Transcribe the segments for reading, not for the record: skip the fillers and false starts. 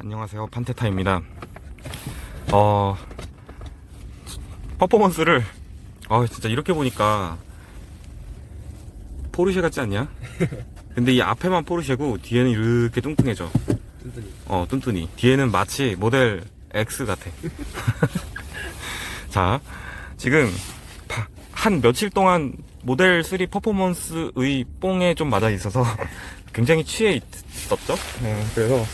안녕하세요, 판테타입니다. 퍼포먼스를 진짜 이렇게 보니까 포르쉐 같지 않냐? 근데 이 앞에만 포르쉐고 뒤에는 이렇게 뚱뚱해져. 튼튼히. 뚱뚱이. 뒤에는 마치 모델 X 같아. 자, 지금 한 며칠 동안 모델 3 퍼포먼스의 뽕에 좀 맞아 있어서 굉장히 취해 있었죠. 그래서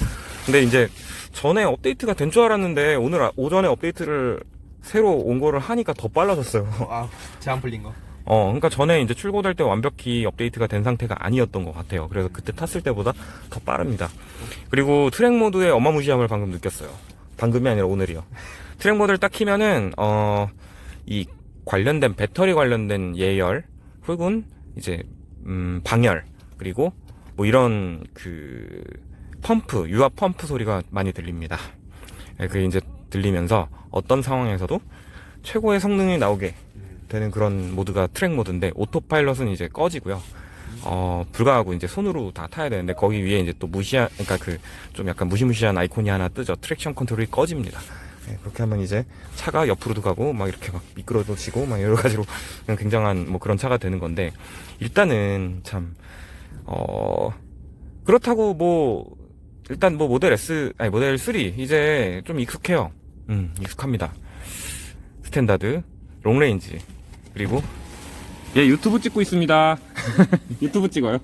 근데 이제 전에 업데이트가 된 줄 알았는데 오늘 오전에 업데이트를 새로 온 거를 하니까 더 빨라졌어요. 제한 풀린 거. 그러니까 전에 이제 출고될 때 완벽히 업데이트가 된 상태가 아니었던 것 같아요. 그래서 그때 탔을 때보다 더 빠릅니다. 그리고 트랙 모드의 어마무시함을 방금 느꼈어요. 방금이 아니라 오늘이요. 트랙 모드를 딱 키면은 이 관련된 배터리 관련된 예열 혹은 이제 방열 그리고 뭐 이런 그 펌프 유압 펌프 소리가 많이 들립니다. 그게 이제 들리면서 어떤 상황에서도 최고의 성능이 나오게 되는 그런 모드가 트랙 모드인데, 오토파일럿은 이제 꺼지고요. 불가하고 이제 손으로 다 타야 되는데 거기 위에 이제 또 그러니까 그 좀 약간 무시무시한 아이콘이 하나 뜨죠. 트랙션 컨트롤이 꺼집니다. 그렇게 하면 이제 차가 옆으로도 가고 막 이렇게 막 미끄러지고 막 여러 가지로 그냥 굉장한 뭐 그런 차가 되는 건데, 일단은 참 그렇다고 뭐 일단 뭐 모델 3 이제 좀 익숙해요. 익숙합니다. 스탠다드, 롱레인지, 그리고 유튜브 찍고 있습니다. 유튜브 찍어요.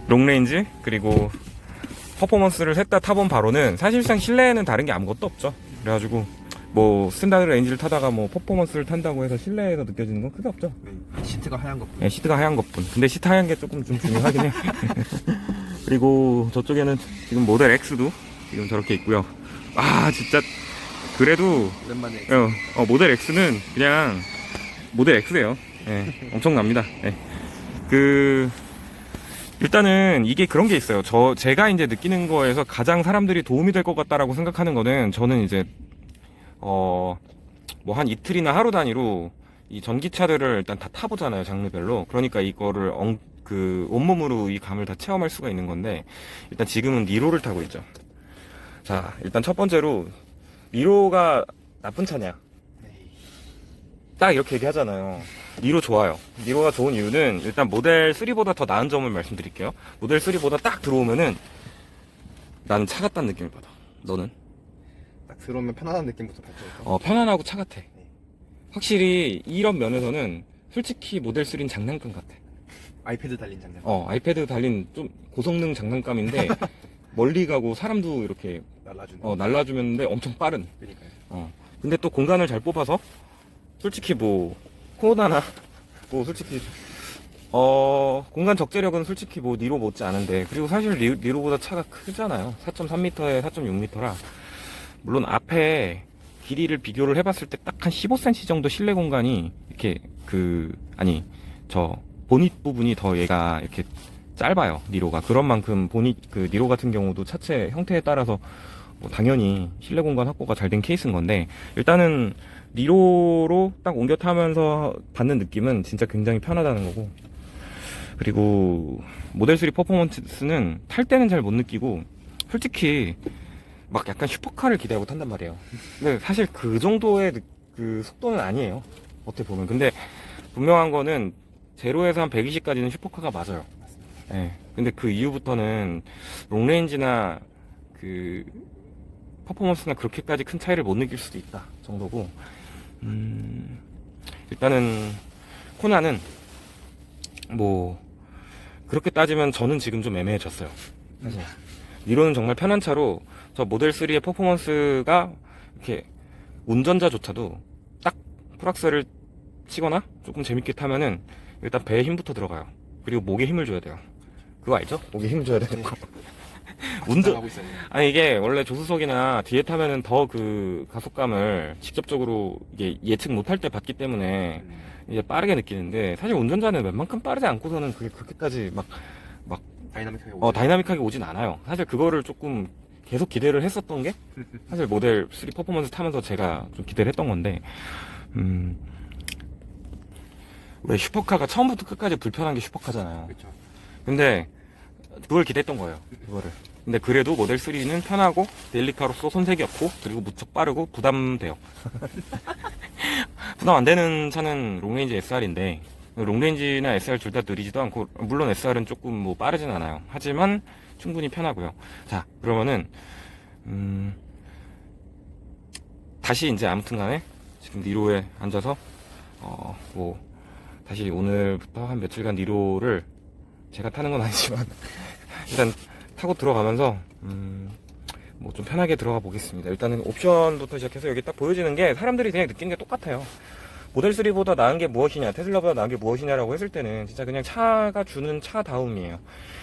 롱레인지, 그리고 퍼포먼스를 셋 다 타본 바로는 사실상 실내에는 다른 게 아무것도 없죠. 그래가지고 뭐 스탠다드 레인지를 타다가 뭐 퍼포먼스를 탄다고 해서 실내에서 느껴지는 건 크게 없죠. 시트가 하얀 것뿐. 네, 시트가 하얀 것뿐. 근데 시트 하얀 게 조금 좀 중요하긴 해요. 그리고 저쪽에는 지금 모델 X도 지금 저렇게 있고요. 진짜 그래도 오랜만에. 모델 X는 그냥 모델 X예요. 엄청납니다. 일단은 이게 그런 게 있어요. 제가 이제 느끼는 거에서 가장 사람들이 도움이 될 것 같다라고 생각하는 거는, 저는 이제 뭐 한 이틀이나 하루 단위로 이 전기차들을 일단 다 타보잖아요, 장르별로. 그러니까 이거를 온몸으로 이 감을 다 체험할 수가 있는 건데, 일단 지금은 니로를 타고 있죠. 자, 일단 첫 번째로 니로가 나쁜 차냐? 딱 이렇게 얘기하잖아요. 니로 좋아요. 니로가 좋은 이유는 일단 모델 3보다 더 나은 점을 말씀드릴게요. 모델 3보다 딱 들어오면은 나는 차 같다는 느낌을 받아. 너는? 딱 들어오면 편안한 느낌부터 받죠. 편안하고 차 같아. 확실히 이런 면에서는 솔직히 모델 3는 장난감 같아. 아이패드 달린 장난. 아이패드 달린 좀 고성능 장난감인데 멀리 가고 사람도 이렇게 날라주는. 날라주는데 엄청 빠른. 그러니까요. 근데 또 공간을 잘 뽑아서 솔직히 뭐 코로나나 뭐 솔직히 공간 적재력은 솔직히 뭐 니로 못지 않은데, 그리고 사실 니로보다 차가 크잖아요. 4.3m에 4.6m라 물론 앞에 길이를 비교를 해봤을 때 딱 한 15cm 정도 실내 공간이 이렇게 저 보닛 부분이 더 얘가 이렇게 짧아요, 니로가. 그런 만큼 니로 같은 경우도 차체 형태에 따라서 뭐 당연히 실내 공간 확보가 잘 된 케이스인 건데, 일단은 니로로 딱 옮겨 타면서 받는 느낌은 진짜 굉장히 편하다는 거고, 그리고 모델 3 퍼포먼스는 탈 때는 잘 못 느끼고 솔직히 막 약간 슈퍼카를 기대하고 탄단 말이에요. 근데 사실 그 정도의 그 속도는 아니에요, 어떻게 보면. 근데 분명한 거는 제로에서 한 120까지는 슈퍼카가 맞아요. 근데 그 이후부터는 롱레인지나 그 퍼포먼스나 그렇게까지 큰 차이를 못 느낄 수도 있다 정도고, 일단은 코나는 뭐 그렇게 따지면 저는 지금 좀 애매해졌어요, 사실. 니로는 정말 편한 차로, 저 모델 3의 퍼포먼스가 이렇게 운전자조차도 딱 풀악셀을 치거나 조금 재밌게 타면은 일단 배에 힘부터 들어가요. 그리고 목에 힘을 줘야 돼요. 그거 알죠? 목에 힘을 줘야 되는 거. 이게 원래 조수석이나 뒤에 타면은 더 그 가속감을 직접적으로 이게 예측 못할 때 받기 때문에 이제 빠르게 느끼는데, 사실 운전자는 웬만큼 빠르지 않고서는 그게 그렇게까지 막 다이나믹하게 오진 않아요. 사실 그거를 조금 계속 기대를 했었던 게 사실 모델 3 퍼포먼스 타면서 제가 좀 기대를 했던 건데, 왜 슈퍼카가 처음부터 끝까지 불편한 게 슈퍼카잖아요. 그렇죠. 근데 그걸 기대했던 거예요, 그거를. 근데 그래도 모델 3는 편하고 데일리카로서 손색이 없고 그리고 무척 빠르고 부담돼요. 부담 안 되는 차는 롱레인지 SR인데 롱레인지나 SR 둘 다 느리지도 않고 물론 SR은 조금 뭐 빠르진 않아요. 하지만 충분히 편하고요. 자, 그러면은 다시 이제 아무튼간에 지금 니로에 앉아서 뭐 다시 오늘부터 한 며칠간 니로를 제가 타는 건 아니지만 일단 타고 들어가면서 뭐 좀 편하게 들어가 보겠습니다. 일단은 옵션부터 시작해서 여기 딱 보여지는 게 사람들이 그냥 느끼는 게 똑같아요. 모델 3보다 나은 게 무엇이냐, 테슬라보다 나은 게 무엇이냐라고 했을 때는 진짜 그냥 차가 주는 차다움이에요.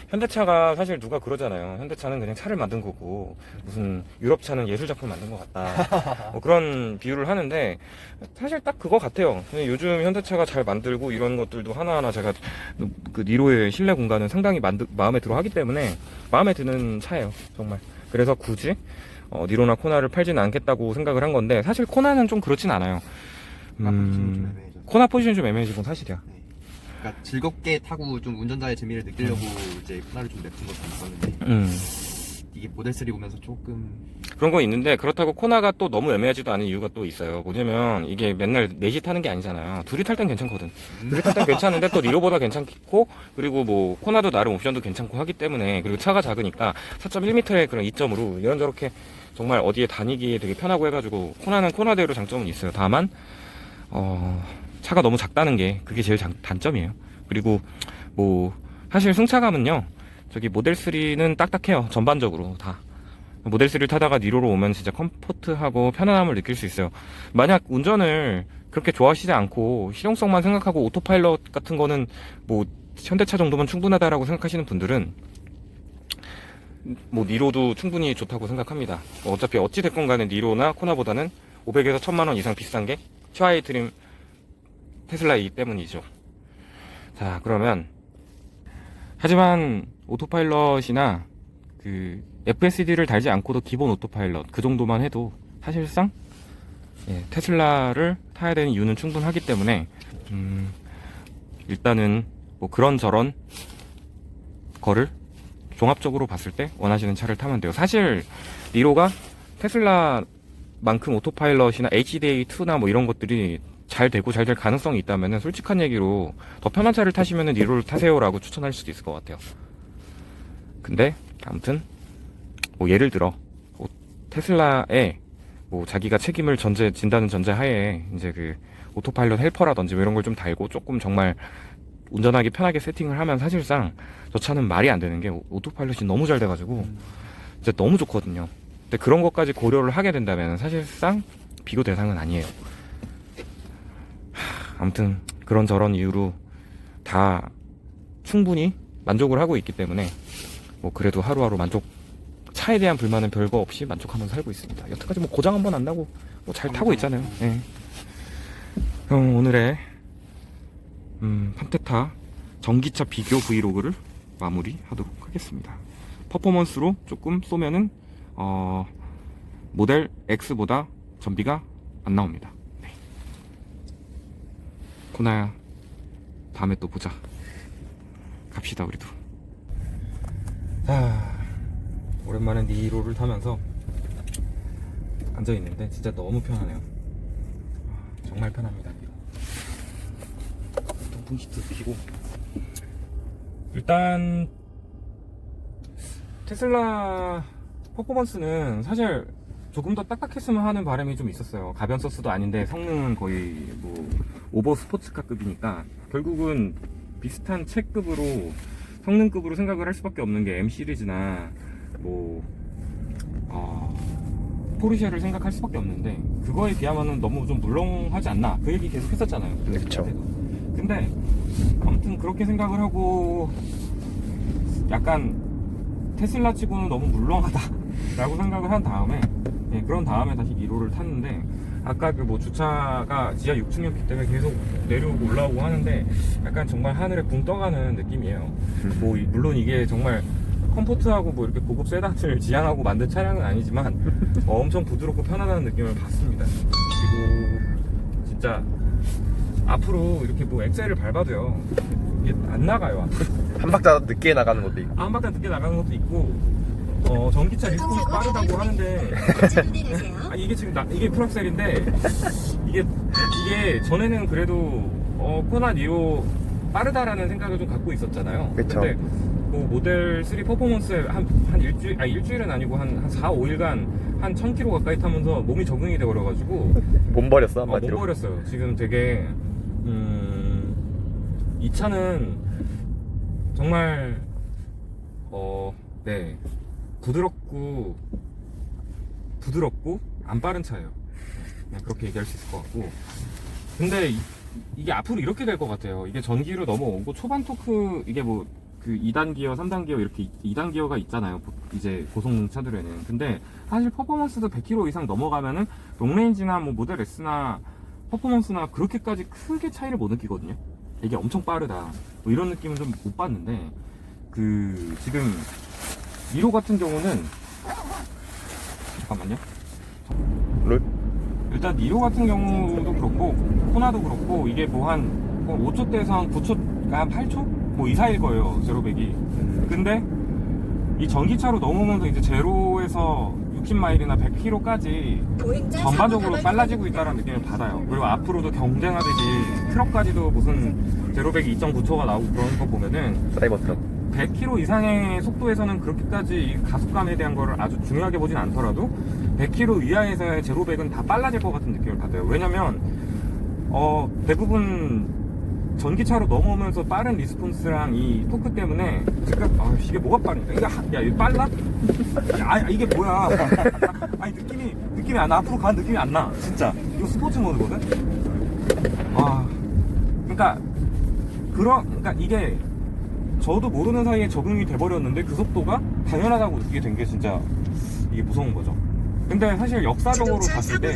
현대차가 사실 누가 그러잖아요. 현대차는 그냥 차를 만든 거고 무슨 유럽차는 예술작품 만든 것 같다. 뭐 그런 비유를 하는데 사실 딱 그거 같아요. 요즘 현대차가 잘 만들고 이런 것들도 하나하나 제가 그 니로의 실내 공간은 상당히 마음에 들어 하기 때문에 마음에 드는 차예요. 정말. 그래서 굳이 니로나 코나를 팔지는 않겠다고 생각을 한 건데 사실 코나는 좀 그렇진 않아요. 코나 포지션이 좀 애매해지고 사실이야. 네. 그러니까 즐겁게 타고 좀 운전자의 재미를 느끼려고 이제 코나를 좀 냅둔 것도 있었는데 이게 모델 3 보면서 조금 그런 거 있는데 그렇다고 코나가 또 너무 애매하지도 않은 이유가 또 있어요. 뭐냐면 이게 맨날 넷이 타는 게 아니잖아요. 둘이 탈 땐 괜찮거든. 둘이 탈 땐 괜찮은데 또 니로보다 괜찮고 그리고 뭐 코나도 나름 옵션도 괜찮고 하기 때문에 그리고 차가 작으니까 4.1m의 그런 이점으로 이런저렇게 정말 어디에 다니기에 되게 편하고 해가지고 코나는 코나대로 장점은 있어요. 다만 차가 너무 작다는 게 그게 제일 단점이에요. 그리고 뭐 사실 승차감은요. 저기 모델 3는 딱딱해요. 전반적으로 다. 모델 3를 타다가 니로로 오면 진짜 컴포트하고 편안함을 느낄 수 있어요. 만약 운전을 그렇게 좋아하시지 않고 실용성만 생각하고 오토파일럿 같은 거는 뭐 현대차 정도면 충분하다라고 생각하시는 분들은 뭐 니로도 충분히 좋다고 생각합니다. 어차피 어찌 됐건 간에 니로나 코나보다는 500에서 1000만 원 이상 비싼 게 최하위 트림 테슬라이기 때문이죠. 자, 그러면 하지만 오토파일럿이나 그 FSD를 달지 않고도 기본 오토파일럿 그 정도만 해도 사실상 테슬라를 타야 되는 이유는 충분하기 때문에 일단은 뭐 그런저런 거를 종합적으로 봤을 때 원하시는 차를 타면 돼요. 사실 니로가 테슬라만큼 오토파일럿이나 HDA2나 뭐 이런 것들이 잘 되고 잘 될 가능성이 있다면 솔직한 얘기로 더 편한 차를 타시면 니로를 타세요라고 추천할 수도 있을 것 같아요. 근데 아무튼 뭐 예를 들어 테슬라에 뭐 자기가 책임을 진다는 전제하에 이제 그 오토파일럿 헬퍼라든지 뭐 이런 걸 좀 달고 조금 정말 운전하기 편하게 세팅을 하면 사실상 저 차는 말이 안 되는 게 오토파일럿이 너무 잘 돼가지고 진짜 너무 좋거든요. 근데 그런 것까지 고려를 하게 된다면 사실상 비교 대상은 아니에요. 아무튼 그런저런 이유로 다 충분히 만족을 하고 있기 때문에 뭐 그래도 하루하루 차에 대한 불만은 별거 없이 만족하면서 살고 있습니다. 여태까지 뭐 고장 한 번 안 나고 뭐 잘 타고 있잖아요. 네. 그럼 오늘의 판테타 전기차 비교 브이로그를 마무리하도록 하겠습니다. 퍼포먼스로 조금 쏘면은 모델 X보다 전비가 안 나옵니다. 코나야, 다음에 또 보자. 갑시다 우리도. 자, 오랜만에 니로를 타면서 앉아있는데 진짜 너무 편하네요. 정말 편합니다. 통풍 시트 켜고 일단 테슬라 퍼포먼스는 사실 조금 더 딱딱했으면 하는 바람이 좀 있었어요. 가변서스도 아닌데 성능은 거의 뭐 오버 스포츠카급이니까 결국은 비슷한 체급으로 성능급으로 생각을 할 수밖에 없는 게 M 시리즈나 뭐 포르쉐를 생각할 수밖에 없는데 그거에 비하면은 너무 좀 물렁하지 않나 그 얘기 계속 했었잖아요. 그렇죠. 근데 아무튼 그렇게 생각을 하고 약간 테슬라 치고는 너무 물렁하다 라고 생각을 한 다음에 그런 다음에 다시 니로를 탔는데 아까 그 뭐 주차가 지하 6층이었기 때문에 계속 내려오고 올라오고 하는데 약간 정말 하늘에 붕 떠가는 느낌이에요. 뭐 물론 이게 정말 컴포트하고 뭐 이렇게 고급 세단을 지향하고 만든 차량은 아니지만 엄청 부드럽고 편안한 느낌을 받습니다. 그리고 진짜 앞으로 이렇게 뭐 엑셀을 밟아도요 이게 안 나가요. 앞으로. 한 박자 늦게 나가는 것도 있고 한 바퀴 늦게 나가는 것도 있고 또 전기차 리스폰스 빠르다고 하는데 아니 이게 지금 이게 풀악셀인데 이게 전에는 그래도 코나 니오 빠르다라는 생각을 좀 갖고 있었잖아요. 그쵸. 근데 뭐 모델 3 퍼포먼스에 한 일주일은 아니고 한 4, 5일간 한 1000km 가까이 타면서 몸이 적응이 돼 버려가지고 못 버렸어 못 한마디로. 버렸어요. 지금 되게 이 차는 정말 네, 부드럽고 안 빠른 차예요. 그냥 그렇게 얘기할 수 있을 것 같고. 근데 이게 앞으로 이렇게 될 것 같아요. 이게 전기로 넘어오고 초반 토크 이게 뭐 그 2단 기어, 3단 기어 이렇게 2단 기어가 있잖아요. 이제 고성능 차들에는. 근데 사실 퍼포먼스도 100km 이상 넘어가면은 롱레인지나 뭐 모델 S나 퍼포먼스나 그렇게까지 크게 차이를 못 느끼거든요. 이게 엄청 빠르다. 뭐 이런 느낌은 좀 못 받는데 지금 니로 같은 경우는 잠깐만요. 일단 니로 같은 경우도 그렇고 코나도 그렇고 이게 뭐 한 5초대에서 한 9초, 한 8초? 뭐 이 사이일 거예요, 제로백이. 근데 이 전기차로 넘어오면서 이제 제로에서 60마일이나 100km까지 전반적으로 빨라지고 있다는 느낌을 받아요. 그리고 앞으로도 경쟁하듯이 트럭까지도 무슨 제로백이 2.9초가 나오고 그런 거 보면은 사이버트럭. 100km 이상의 속도에서는 그렇게까지 가속감에 대한 거를 아주 중요하게 보진 않더라도 100km 이하에서의 제로백은 다 빨라질 것 같은 느낌을 받아요. 왜냐면 대부분 전기차로 넘어오면서 빠른 리스폰스랑 이 토크 때문에 지금 이게 뭐가 빠르니까 이거 빨라? 이게 뭐야? 아니 느낌이 앞으로 가는 느낌이 안 나. 진짜 이거 스포츠 모드거든. 그러니까 이게 저도 모르는 사이에 적응이 돼버렸는데 그 속도가 당연하다고 느끼게 된 게 진짜 이게 무서운 거죠. 근데 사실 역사적으로 봤을 때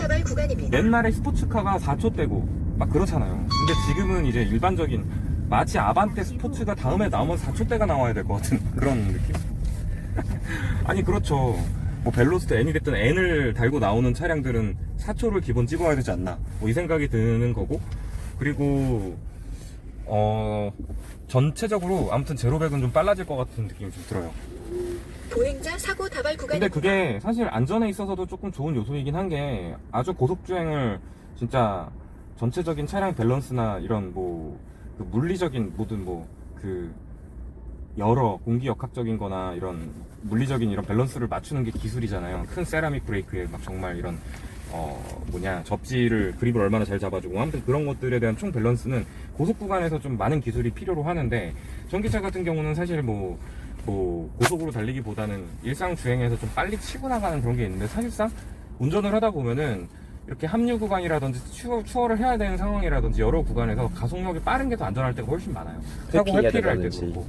옛날에 스포츠카가 4초대고 막 그렇잖아요. 근데 지금은 이제 일반적인 마치 아반떼 스포츠가 다음에 나오면 4초대가 나와야 될 것 같은 그런 느낌? 아니 그렇죠. 뭐 벨로스트 N이 됐든 N을 달고 나오는 차량들은 4초를 기본 찍어야 되지 않나 뭐 이 생각이 드는 거고. 그리고 전체적으로 아무튼 제로백은 좀 빨라질 것 같은 느낌이 좀 들어요. 보행자 사고 다발 구간. 근데 그게 사실 안전에 있어서도 조금 좋은 요소이긴 한 게 아주 고속주행을 진짜 전체적인 차량 밸런스나 이런 뭐 그 물리적인 모든 뭐 그 여러 공기역학적인 거나 이런 물리적인 이런 밸런스를 맞추는 게 기술이잖아요. 큰 세라믹 브레이크에 막 정말 이런 접지를 그립을 얼마나 잘 잡아주고 아무튼 그런 것들에 대한 총 밸런스는 고속 구간에서 좀 많은 기술이 필요로 하는데 전기차 같은 경우는 사실 뭐 고속으로 달리기보다는 일상 주행에서 좀 빨리 치고 나가는 그런 게 있는데 사실상 운전을 하다 보면은 이렇게 합류 구간이라든지 추월을 해야 되는 상황이라든지 여러 구간에서 가속력이 빠른 게 더 안전할 때가 훨씬 많아요. 사고 회피를 할 때도 그렇고.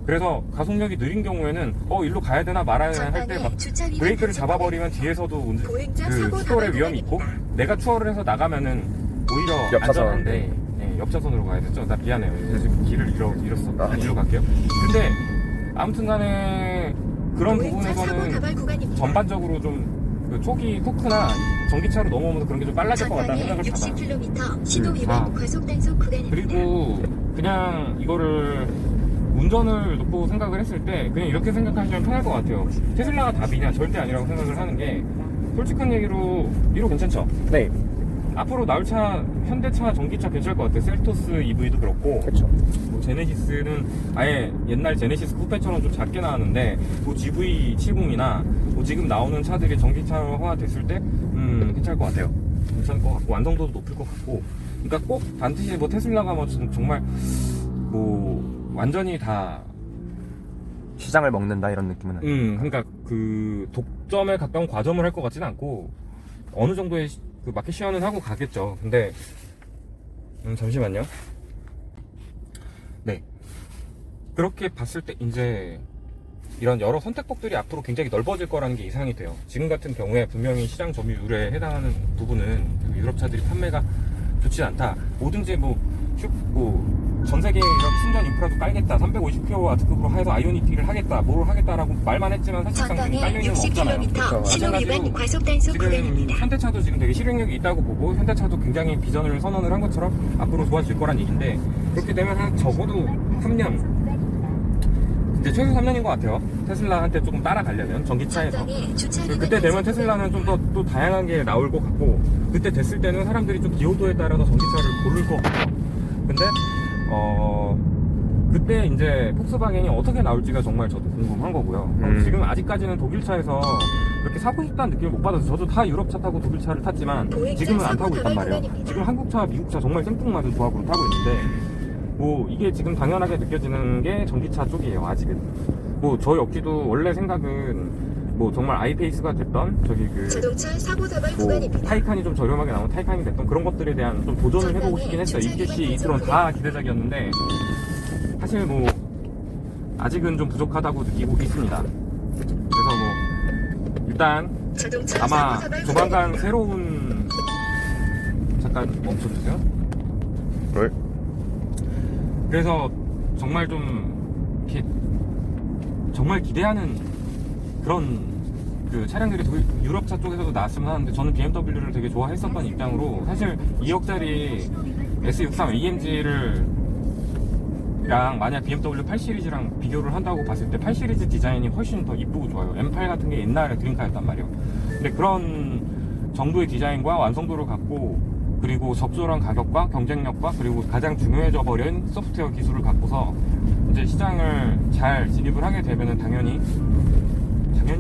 그래서 가속력이 느린 경우에는 일로 가야 되나 말아야 되나 할 때 막 브레이크를 잡아버리면 뒤에서도 그 추월의 위험이 있고 내가 추월을 해서 나가면은 오히려 안전한데 옆차선으로 가야 되죠. 나 미안해요. 지금 길을 잃었어. 일로 갈게요. 근데 아무튼 간에 그런 부분에서는 전반적으로 좀 그 초기 토크나 전기차로 넘어오면서 그런 게 좀 빨라질 것 같다는 생각을 받아요. 60km 신호 위반 과속 단속 구간입니다. 그리고 그냥 이거를 운전을 놓고 생각을 했을 때 그냥 이렇게 생각하시면 편할 것 같아요. 테슬라가 답이냐? 절대 아니라고 생각을 하는 게 솔직한 얘기로 니로 괜찮죠? 네. 앞으로 나올 차 현대차 전기차 괜찮을 것 같아요. 셀토스 EV도 그렇고 그렇죠. 뭐 제네시스는 아예 옛날 제네시스 쿠페처럼 좀 작게 나왔는데 뭐 GV70이나 뭐 지금 나오는 차들이 전기차화 됐을 때 괜찮을 것 같아요. 괜찮을 것 같고 완성도도 높을 것 같고 그러니까 꼭 반드시 뭐 테슬라가 뭐 정말 뭐 완전히 다 시장을 먹는다 이런 느낌은 그러니까 그 독점에 가까운 과점을 할 것 같지는 않고 어느 정도의 그 마켓 시연은 하고 가겠죠. 근데 잠시만요. 네, 그렇게 봤을 때 이제 이런 여러 선택법들이 앞으로 굉장히 넓어질 거라는 게 예상이 돼요. 지금 같은 경우에 분명히 시장 점유율에 해당하는 부분은 유럽 차들이 판매가 좋지 않다. 뭐든지 전 세계에 이런 충전 인프라도 깔겠다. 350kW급으로 해서 아이오니티를 하겠다. 뭘 하겠다라고 말만 했지만 사실상 지금 깔려있는 건 없잖아요. 60km 신호 위반 과속 단속 지금 구간입니다. 현대차도 지금 되게 실행력이 있다고 보고 현대차도 굉장히 비전을 선언을 한 것처럼 앞으로 좋아질 거란 얘기인데 그렇게 되면 한 적어도 3년 이제 최소 3년인 것 같아요. 테슬라한테 조금 따라가려면 전기차에서. 전방에 주차 그때 위반 되면 과속 테슬라는 좀 더 또 다양한 게 나올 것 같고, 그때 됐을 때는 사람들이 좀 기여도에 따라서 전기차를 고를 것 같아요. 근데 그때 이제 폭스바겐이 어떻게 나올지가 정말 저도 궁금한 거고요. 지금 아직까지는 독일차에서 그렇게 사고 싶다는 느낌을 못 받아서, 저도 다 유럽차 타고 독일차를 탔지만 지금은 안 타고 있단 말이에요. 지금 한국차, 미국차 정말 생뚱맞은 조합으로 타고 있는데, 뭐 이게 지금 당연하게 느껴지는 게 전기차 쪽이에요. 아직은. 뭐 저희 업계도 원래 생각은 뭐 정말 아이페이스가 됐던 저기 그 자동차 사고 다발 뭐 구간입니다. 타이칸이 좀 저렴하게 나온 타이칸이 됐던 그런 것들에 대한 좀 도전을 해보고 싶긴 했어요. EQC, 이트론 다 기대작이었는데 사실 뭐 아직은 좀 부족하다고 느끼고 있습니다. 그래서 뭐 일단 자동차 아마 사고 다발 조만간 구간입니다. 새로운, 잠깐 멈춰주세요. 뭘? 그래서 정말 좀 이렇게 정말 기대하는 그런 그 차량들이 유럽차 쪽에서도 나왔으면 하는데, 저는 BMW를 되게 좋아했었던 입장으로 사실 2억짜리 S63 AMG를 만약 BMW 8 시리즈랑 비교를 한다고 봤을 때 8 시리즈 디자인이 훨씬 더 이쁘고 좋아요. M8 같은 게 옛날에 드림카였단 말이에요. 근데 그런 정도의 디자인과 완성도를 갖고, 그리고 적절한 가격과 경쟁력과, 그리고 가장 중요해져 버린 소프트웨어 기술을 갖고서 이제 시장을 잘 진입을 하게 되면은 당연히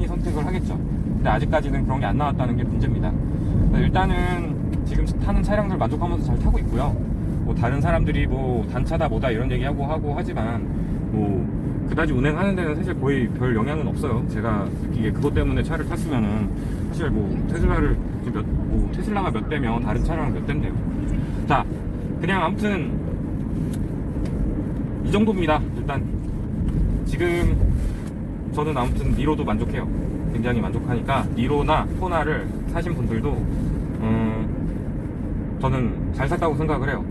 선택을 하겠죠. 근데 아직까지는 그런 게 안 나왔다는 게 문제입니다. 일단은 지금 타는 차량들 만족하면서 잘 타고 있고요. 뭐 다른 사람들이 뭐 단차다 뭐다 이런 얘기하고 하지만 뭐 그다지 운행하는 데는 사실 거의 별 영향은 없어요. 제가 느끼기에 그것 때문에 차를 탔으면은 사실 뭐 테슬라가 몇 대면 다른 차량은 몇 대인데요. 자, 그냥 아무튼 이 정도입니다. 일단 지금 저는 아무튼 니로도 만족해요. 굉장히 만족하니까 니로나 코나를 사신 분들도 저는 잘 샀다고 생각을 해요.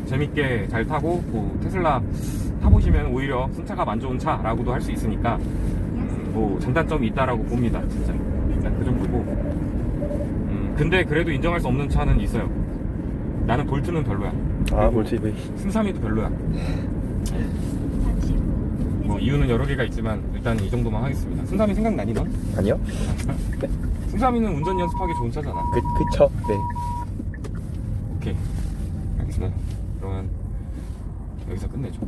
재밌게 잘 타고, 뭐 테슬라 타보시면 오히려 승차감 안 좋은 차라고도 할 수 있으니까 뭐 장단점이 있다라고 봅니다. 진짜 일단 그 정도고. 근데 그래도 인정할 수 없는 차는 있어요. 나는 볼트는 별로야. 아, 볼트 EV. 승삼이도 별로야. 뭐 이유는 여러 개가 있지만 일단 이 정도만 하겠습니다. 승삼이 생각나니 넌? 아니요? 승삼이는 운전 연습하기 좋은 차잖아. 그쵸? 네. 오케이, 알겠습니다. 그러면 여기서 끝내죠.